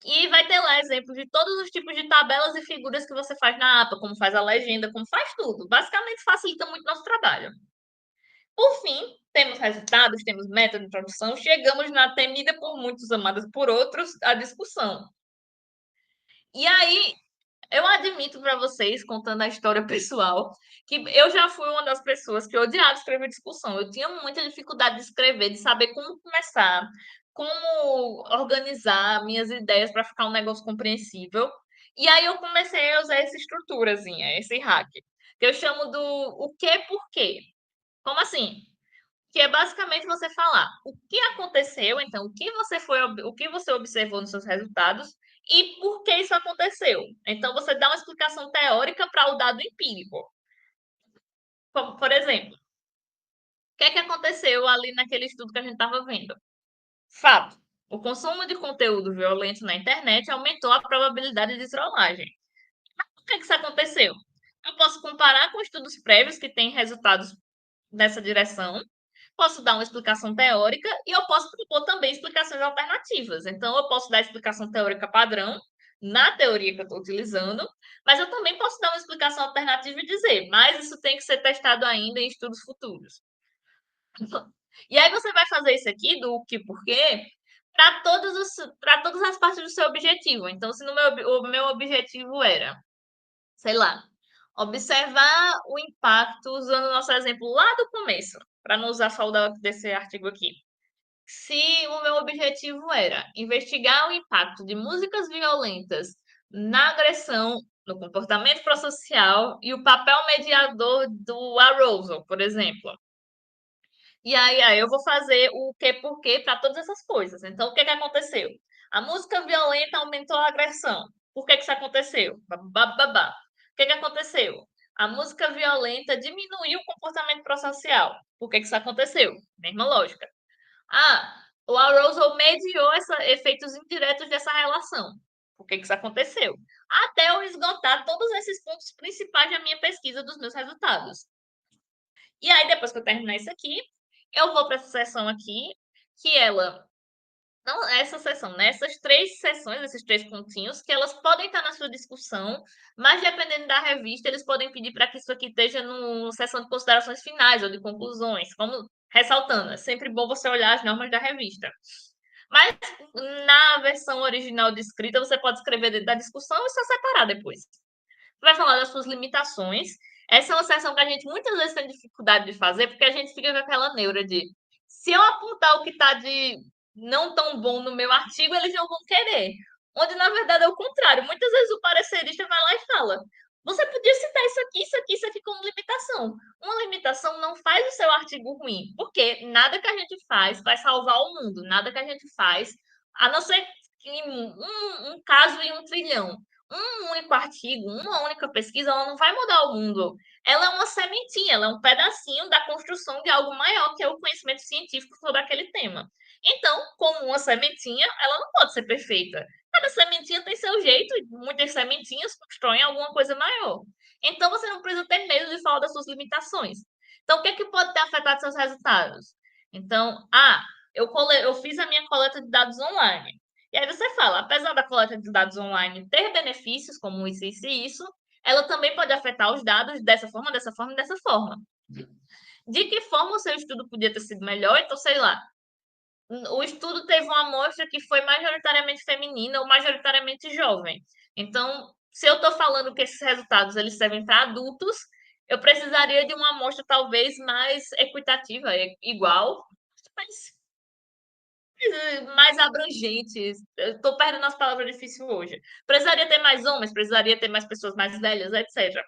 E vai ter lá exemplos de todos os tipos de tabelas e figuras que você faz na APA, como faz a legenda, como faz tudo. Basicamente facilita muito nosso trabalho. Por fim, temos resultados, temos método de produção, chegamos na temida por muitos, amada por outros, a discussão. E aí, eu admito para vocês, contando a história pessoal, que eu já fui uma das pessoas que odiava escrever discussão. Eu tinha muita dificuldade de escrever, de saber como começar, como organizar minhas ideias para ficar um negócio compreensível. E aí eu comecei a usar essa estruturazinha, esse hack, que eu chamo do o que por quê. Como assim? Que é basicamente você falar o que aconteceu, então o que você observou nos seus resultados e por que isso aconteceu. Então você dá uma explicação teórica para o dado empírico. Como, por exemplo, o que é que aconteceu ali naquele estudo que a gente estava vendo? Fato. O consumo de conteúdo violento na internet aumentou a probabilidade de trollagem. Por que isso aconteceu? Eu posso comparar com estudos prévios que têm resultados nessa direção, posso dar uma explicação teórica e eu posso propor também explicações alternativas. Então, eu posso dar a explicação teórica padrão, na teoria que eu estou utilizando, mas eu também posso dar uma explicação alternativa e dizer, mas isso tem que ser testado ainda em estudos futuros. E aí você vai fazer isso aqui do que porquê para todas as partes do seu objetivo. Então, se o meu objetivo era, sei lá, observar o impacto usando o nosso exemplo lá do começo, para não usar só o desse artigo aqui. Se o meu objetivo era investigar o impacto de músicas violentas na agressão, no comportamento prossocial e o papel mediador do arousal, por exemplo. E aí eu vou fazer o que por quê para todas essas coisas. Então, o que que aconteceu? A música violenta aumentou a agressão. Por que que isso aconteceu? Babá. O que que aconteceu? A música violenta diminuiu o comportamento prossocial. Por que que isso aconteceu? Mesma lógica. Ah, o arousal mediou efeitos indiretos dessa relação. Por que que isso aconteceu? Até eu esgotar todos esses pontos principais da minha pesquisa dos meus resultados. E aí, depois que eu terminar isso aqui, eu vou para essa sessão aqui, que ela. Não, essa sessão, nessas três sessões, esses três pontinhos, que elas podem estar na sua discussão, mas dependendo da revista, eles podem pedir para que isso aqui esteja no sessão de considerações finais ou de conclusões, como ressaltando, é sempre bom você olhar as normas da revista. Mas na versão original de escrita, você pode escrever dentro da discussão e só separar depois. Vai falar das suas limitações. Essa é uma sessão que a gente muitas vezes tem dificuldade de fazer, porque a gente fica com aquela neura de se eu apontar o que está de não tão bom no meu artigo, eles não vão querer. Onde, na verdade, é o contrário. Muitas vezes o parecerista vai lá e fala: você podia citar isso aqui como limitação. Uma limitação não faz o seu artigo ruim, porque nada que a gente faz vai salvar o mundo, nada que a gente faz, a não ser que um caso em um trilhão. Um único artigo, uma única pesquisa, ela não vai mudar o mundo. Ela é uma sementinha, ela é um pedacinho da construção de algo maior, que é o conhecimento científico sobre aquele tema. Então, como uma sementinha, ela não pode ser perfeita. Cada sementinha tem seu jeito, e muitas sementinhas constroem alguma coisa maior. Então, você não precisa ter medo de falar das suas limitações. Então, o que é que pode ter afetado seus resultados? Então, eu fiz a minha coleta de dados online. E aí você fala, apesar da coleta de dados online ter benefícios, como isso e isso, ela também pode afetar os dados dessa forma, dessa forma e dessa forma. De que forma o seu estudo podia ter sido melhor? Então, sei lá, o estudo teve uma amostra que foi majoritariamente feminina ou majoritariamente jovem. Então, se eu estou falando que esses resultados eles servem para adultos, eu precisaria de uma amostra talvez mais equitativa, igual, mas mais abrangentes. Estou perdendo as palavras difíceis hoje. Precisaria ter mais homens, precisaria ter mais pessoas mais velhas, etc.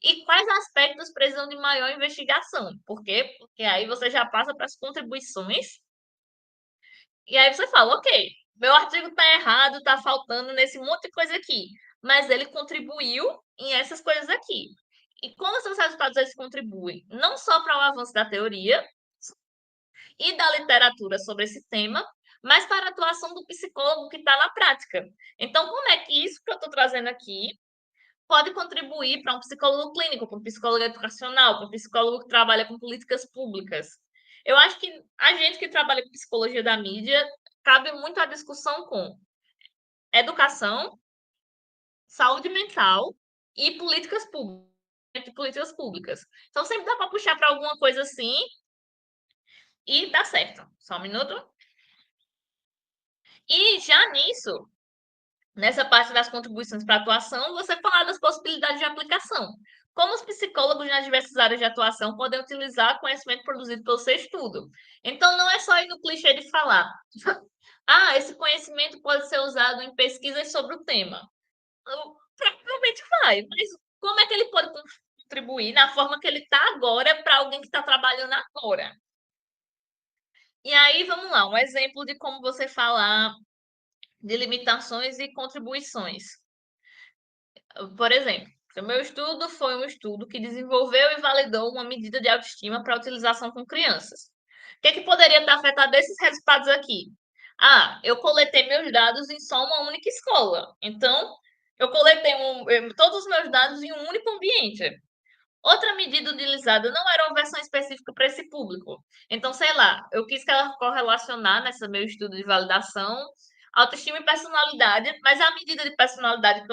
E quais aspectos precisam de maior investigação? Por quê? Porque aí você já passa para as contribuições e aí você fala, ok, meu artigo está errado, está faltando nesse monte de coisa aqui, mas ele contribuiu em essas coisas aqui. E como esses resultados eles contribuem não só para o avanço da teoria, e da literatura sobre esse tema, mas para a atuação do psicólogo que está na prática. Então, como é que isso que eu estou trazendo aqui pode contribuir para um psicólogo clínico, para um psicólogo educacional, para um psicólogo que trabalha com políticas públicas? Eu acho que a gente que trabalha com psicologia da mídia cabe muito a discussão com educação, saúde mental e políticas públicas. Então sempre dá para puxar para alguma coisa assim e dá certo. Só um minuto. E já nisso, nessa parte das contribuições para a atuação, você falar das possibilidades de aplicação. Como os psicólogos nas diversas áreas de atuação podem utilizar conhecimento produzido pelo seu estudo. Então, não é só ir no clichê de falar, esse conhecimento pode ser usado em pesquisas sobre o tema. Provavelmente vai, mas como é que ele pode contribuir na forma que ele está agora para alguém que está trabalhando agora? E aí, vamos lá, um exemplo de como você falar de limitações e contribuições. Por exemplo, o meu estudo foi um estudo que desenvolveu e validou uma medida de autoestima para utilização com crianças. O que, é que poderia estar afetado desses resultados aqui? Eu coletei meus dados em só uma única escola. Então, eu coletei todos os meus dados em um único ambiente. Outra medida utilizada não era uma versão específica para esse público. Então, sei lá, eu quis que ela correlacionar nesse meu estudo de validação autoestima e personalidade, mas a medida de personalidade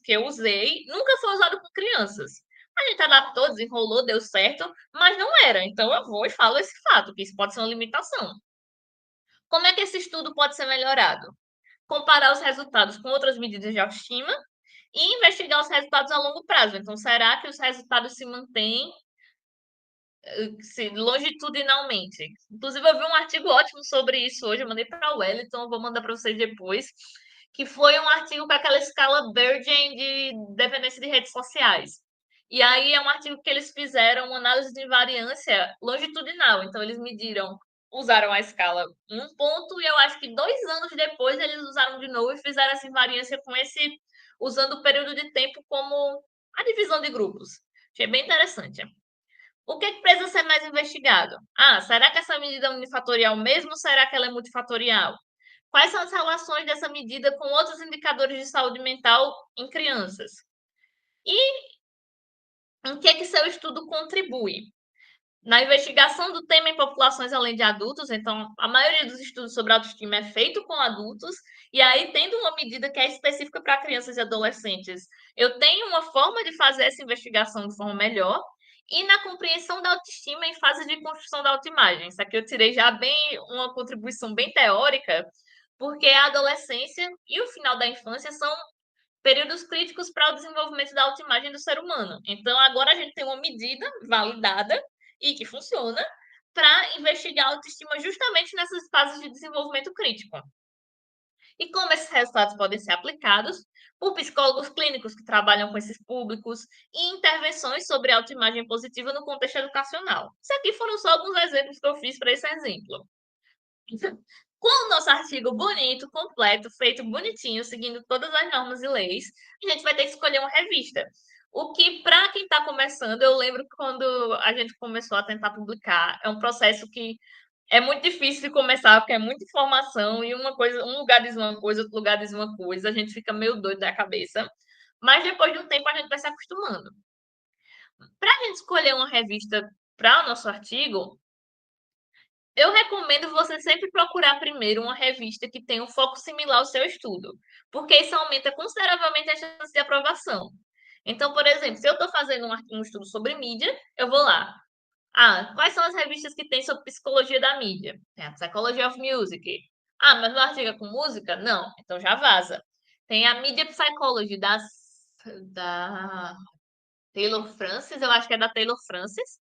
que eu usei nunca foi usada com crianças. A gente adaptou, desenrolou, deu certo, mas não era. Então, eu vou e falo esse fato, que isso pode ser uma limitação. Como é que esse estudo pode ser melhorado? Comparar os resultados com outras medidas de autoestima e investigar os resultados a longo prazo. Então, será que os resultados se mantêm longitudinalmente. Inclusive, eu vi um artigo ótimo sobre isso hoje, eu mandei para o Wellington, eu vou mandar para vocês depois, que foi um artigo com aquela escala Bergen de dependência de redes sociais. E aí é um artigo que eles fizeram uma análise de invariância longitudinal. Então, eles mediram, usaram a escala em um ponto, e eu acho que 2 anos depois eles usaram de novo e fizeram essa invariância com esse, usando o período de tempo como a divisão de grupos. Achei bem interessante. O que precisa ser mais investigado? Ah, será que essa medida é unifatorial mesmo ou será que ela é multifatorial? Quais são as relações dessa medida com outros indicadores de saúde mental em crianças? E em que seu estudo contribui? Na investigação do tema em populações além de adultos, então a maioria dos estudos sobre autoestima é feito com adultos, e aí tendo uma medida que é específica para crianças e adolescentes, eu tenho uma forma de fazer essa investigação de forma melhor, e na compreensão da autoestima em fase de construção da autoimagem. Isso aqui eu tirei já bem uma contribuição bem teórica, porque a adolescência e o final da infância são períodos críticos para o desenvolvimento da autoimagem do ser humano. Então, agora a gente tem uma medida validada e que funciona para investigar a autoestima justamente nessas fases de desenvolvimento crítico. E como esses resultados podem ser aplicados por psicólogos clínicos que trabalham com esses públicos e intervenções sobre autoimagem positiva no contexto educacional. Isso aqui foram só alguns exemplos que eu fiz para esse exemplo. Com o nosso artigo bonito, completo, feito bonitinho, seguindo todas as normas e leis, a gente vai ter que escolher uma revista. O que, para quem está começando, eu lembro que quando a gente começou a tentar publicar, é um processo que é muito difícil de começar, porque é muita informação e uma coisa, um lugar diz uma coisa, outro lugar diz uma coisa, a gente fica meio doido da cabeça. Mas depois de um tempo a gente vai se acostumando. Para a gente escolher uma revista para o nosso artigo, eu recomendo você sempre procurar primeiro uma revista que tenha um foco similar ao seu estudo, porque isso aumenta consideravelmente a chance de aprovação. Então, por exemplo, se eu estou fazendo um estudo sobre mídia, eu vou lá. Ah, quais são as revistas que tem sobre psicologia da mídia? Tem a Psychology of Music. Ah, mas o artigo é com música? Não, então já vaza. Tem a Media Psychology da Taylor Francis, eu acho que é da Taylor Francis.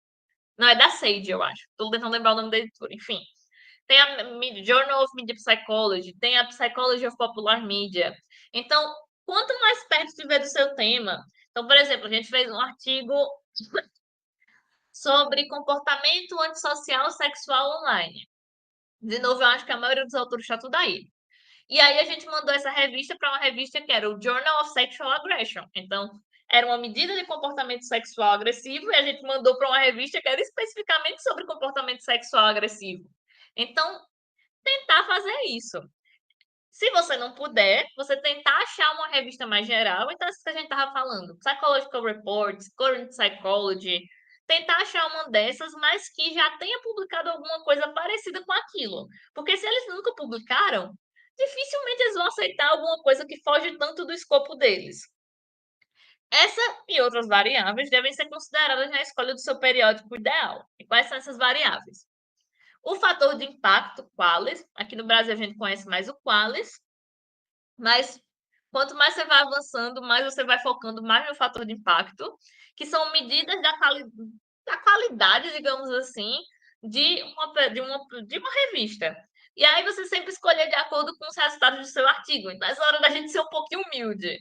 Não, é da Sage, eu acho. Estou tentando lembrar o nome da editora. Enfim, tem a Journal of Media Psychology, tem a Psychology of Popular Media. Então, quanto mais perto estiver do seu tema. Então, por exemplo, a gente fez um artigo sobre comportamento antissocial sexual online. De novo, eu acho que a maioria dos autores está tudo aí. E aí a gente mandou essa revista para uma revista que era o Journal of Sexual Aggression. Então, era uma medida de comportamento sexual agressivo e a gente mandou para uma revista que era especificamente sobre comportamento sexual agressivo. Então, tentar fazer isso. Se você não puder, você tentar achar uma revista mais geral, então isso que a gente estava falando, Psychological Reports, Current Psychology, tentar achar uma dessas, mas que já tenha publicado alguma coisa parecida com aquilo. Porque se eles nunca publicaram, dificilmente eles vão aceitar alguma coisa que foge tanto do escopo deles. Essa e outras variáveis devem ser consideradas na escolha do seu periódico ideal. E quais são essas variáveis? O fator de impacto, Qualis. Aqui no Brasil a gente conhece mais o Qualis, mas quanto mais você vai avançando, mais você vai focando mais no fator de impacto, que são medidas da qualidade, digamos assim, de uma revista. E aí você sempre escolher de acordo com os resultados do seu artigo. Então, é hora da gente ser um pouquinho humilde.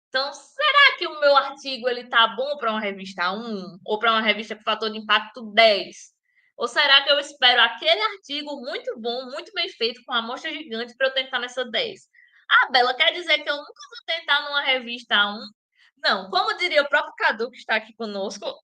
Então, será que o meu artigo ele tá bom para uma revista 1 ou para uma revista com fator de impacto 10? Ou será que eu espero aquele artigo muito bom, muito bem feito, com amostra gigante, para eu tentar nessa 10? Ah, Bela, quer dizer que eu nunca vou tentar numa revista 1? Não, como diria o próprio Cadu, que está aqui conosco,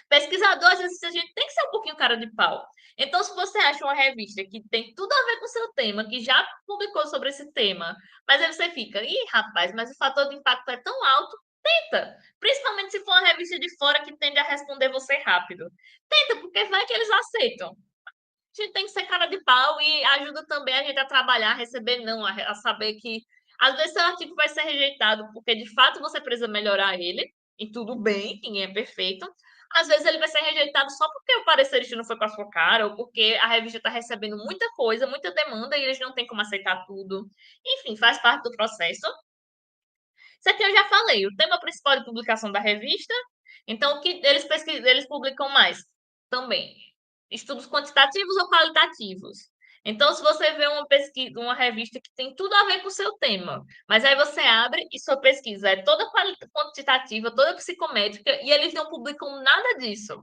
pesquisador, às vezes a gente tem que ser um pouquinho cara de pau. Então, se você acha uma revista que tem tudo a ver com o seu tema, que já publicou sobre esse tema, mas aí você fica, ih, rapaz, mas o fator de impacto é tão alto, tenta. Principalmente se for uma revista de fora que tende a responder você rápido. Tenta, porque vai que eles aceitam. A gente tem que ser cara de pau e ajuda também a gente a trabalhar, a receber não, a saber que às vezes seu artigo vai ser rejeitado porque de fato você precisa melhorar ele, e tudo bem, ninguém é perfeito. Às vezes ele vai ser rejeitado só porque o parecer não foi com a sua cara, ou porque a revista está recebendo muita coisa, muita demanda, e eles não têm como aceitar tudo. Enfim, faz parte do processo. Isso aqui eu já falei, o tema principal de publicação da revista. Então, o que eles publicam mais? também. Estudos quantitativos ou qualitativos. Então, se você vê uma pesquisa, uma revista que tem tudo a ver com o seu tema, mas aí você abre e sua pesquisa é toda quantitativa, toda psicométrica, e eles não publicam nada disso,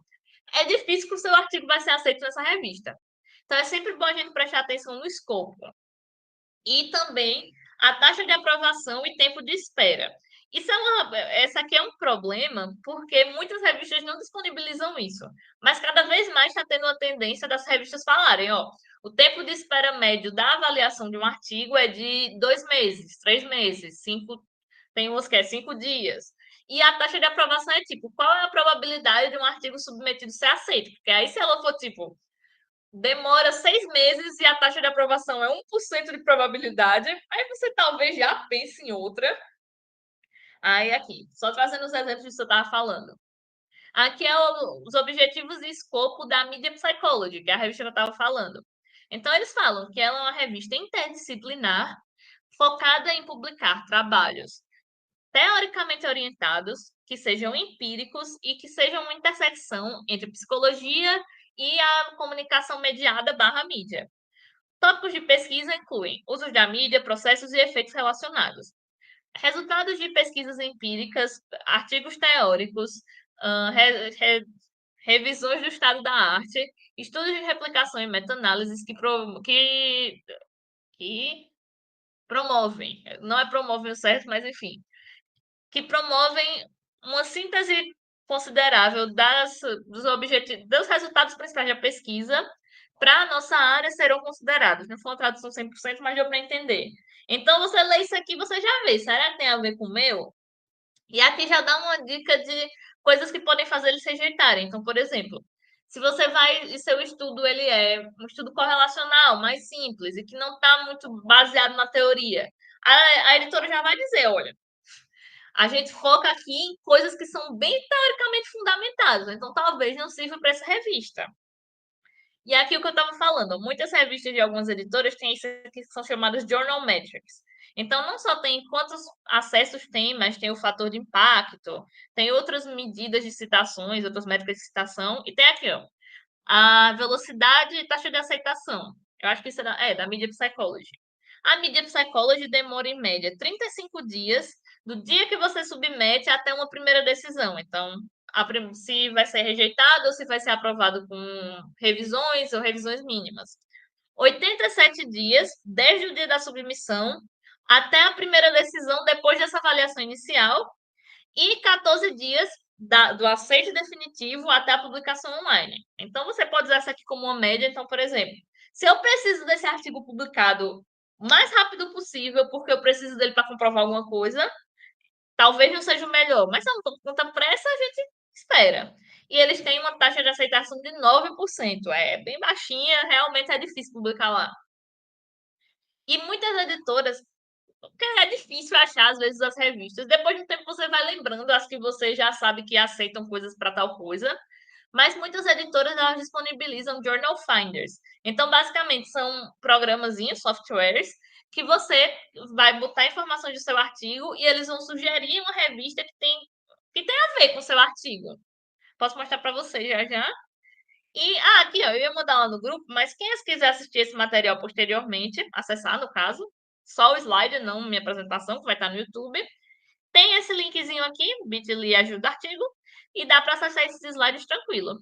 é difícil que o seu artigo vai ser aceito nessa revista. Então, é sempre bom a gente prestar atenção no escopo. E também a taxa de aprovação e tempo de espera. Essa aqui é um problema, porque muitas revistas não disponibilizam isso. Mas cada vez mais está tendo a tendência das revistas falarem, ó, o tempo de espera médio da avaliação de um artigo é de 2 meses, 3 meses, tem uns que é 5 dias. E a taxa de aprovação é tipo, qual é a probabilidade de um artigo submetido ser aceito? Porque aí, se ela for tipo, demora 6 meses e a taxa de aprovação é 1% de probabilidade, aí você talvez já pense em outra. Aí aqui, só trazendo os exemplos que você estava falando. Aqui é os objetivos e escopo da Media Psychology, que é a revista que eu estava falando. Então, eles falam que ela é uma revista interdisciplinar focada em publicar trabalhos teoricamente orientados, que sejam empíricos e que sejam uma intersecção entre psicologia e a comunicação mediada barra mídia. Tópicos de pesquisa incluem usos da mídia, processos e efeitos relacionados, resultados de pesquisas empíricas, artigos teóricos, revisões do estado da arte, estudos de replicação e meta-análises que promovem, não é promovem o certo, mas enfim, que promovem uma síntese considerável dos objetivos, dos resultados principais da pesquisa para a nossa área serão considerados. Não foi uma tradução 100%, mas deu para entender. Então, você lê isso aqui, você já vê. Será que tem a ver com o meu? E aqui já dá uma dica de coisas que podem fazer eles rejeitarem. Então, por exemplo, se você vai e seu estudo ele é um estudo correlacional, mais simples e que não está muito baseado na teoria, a editora já vai dizer, olha, a gente foca aqui em coisas que são bem teoricamente fundamentadas, então talvez não sirva para essa revista. E aqui o que eu estava falando, muitas revistas de algumas editoras têm isso aqui que são chamadas Journal Metrics. Então, não só tem quantos acessos tem, mas tem o fator de impacto, tem outras medidas de citações, outras métricas de citação, e tem aqui, ó, a velocidade e taxa de aceitação. Eu acho que isso da Media Psychology. A Media Psychology demora, em média, 35 dias do dia que você submete até uma primeira decisão. Então, se vai ser rejeitado ou se vai ser aprovado com revisões ou revisões mínimas. 87 dias, desde o dia da submissão até a primeira decisão depois dessa avaliação inicial e 14 dias do aceite definitivo até a publicação online. Então, você pode usar essa aqui como uma média. Então, por exemplo, se eu preciso desse artigo publicado o mais rápido possível, porque eu preciso dele para comprovar alguma coisa, talvez não seja o melhor, mas se eu não estou com tanta pressa, a gente espera. E eles têm uma taxa de aceitação de 9%. É bem baixinha, realmente é difícil publicar lá. E muitas editoras, porque é difícil achar, às vezes, as revistas. Depois de um tempo, você vai lembrando, acho que você já sabe que aceitam coisas para tal coisa. Mas muitas editoras elas disponibilizam journal finders. Então, basicamente, são programazinhos, softwares, que você vai botar informações do seu artigo e eles vão sugerir uma revista que tem a ver com o seu artigo. Posso mostrar para você já já. E aqui, ó, eu ia mandar lá no grupo, mas quem quiser assistir esse material posteriormente, acessar no caso, só o slide, não minha apresentação, que vai estar no YouTube. Tem esse linkzinho aqui, bit.ly ajuda artigo, e dá para acessar esses slides tranquilo.